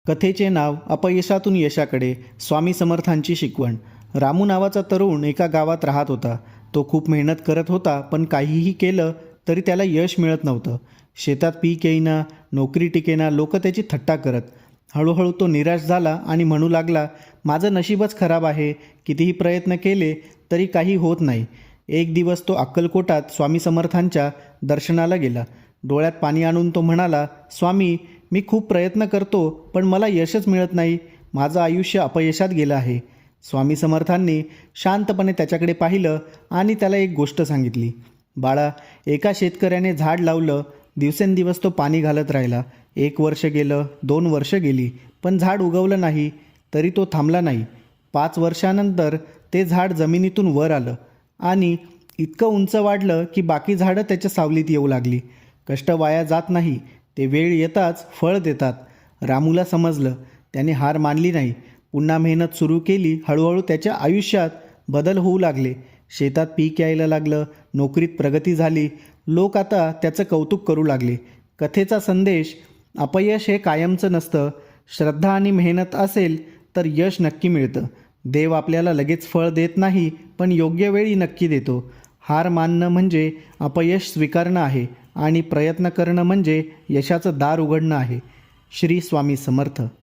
कथेचे नाव अपयशातून यशाकडे. स्वामी समर्थांची शिकवण. रामू नावाचा तरुण एका गावात राहत होता. तो खूप मेहनत करत होता, पण काहीही केलं तरी त्याला यश मिळत नव्हतं. शेतात पीक येईना, नोकरी टिकेना, लोक त्याची थट्टा करत. हळूहळू तो निराश झाला आणि म्हणू लागला, माझं नशीबच खराब आहे. कितीही प्रयत्न केले तरी काही होत नाही. एक दिवस तो अक्कलकोटात स्वामी समर्थांच्या दर्शनाला गेला. डोळ्यात पाणी आणून तो म्हणाला, स्वामी, मी खूप प्रयत्न करतो, पण मला यशच मिळत नाही. माझं आयुष्य अपयशात गेलं आहे. स्वामी समर्थांनी शांतपणे त्याच्याकडे पाहिलं आणि त्याला एक गोष्ट सांगितली. बाळा, एका शेतकऱ्याने झाड लावलं. दिवसेंदिवस तो पाणी घालत राहिला. 1 वर्ष गेलं, 2 वर्ष गेली, पण झाड उगवलं नाही. तरी तो थांबला नाही. 5 वर्षानंतर ते झाड जमिनीतून वर आलं आणि इतकं उंच वाढलं की बाकी झाडं त्याच्या सावलीत येऊ लागली. कष्ट वाया जात नाही, ते वेळ येताच फळ देतात. रामूला समजलं. त्याने हार मानली नाही. पुन्हा मेहनत सुरू केली. हळूहळू त्याच्या आयुष्यात बदल होऊ लागले. शेतात पीक यायला लागलं, नोकरीत प्रगती झाली. लोक आता त्याचं कौतुक करू लागले. कथेचा संदेश: अपयश हे कायमचं नसतं. श्रद्धा आणि मेहनत असेल तर यश नक्की मिळतं. देव आपल्याला लगेच फळ देत नाही, पण योग्य वेळी नक्की देतो. हार मानणं म्हणजे अपयश स्वीकारणं आहे आणि प्रयत्न करणं म्हणजे यशाचं दार उघडणं आहे. श्री स्वामी समर्थ.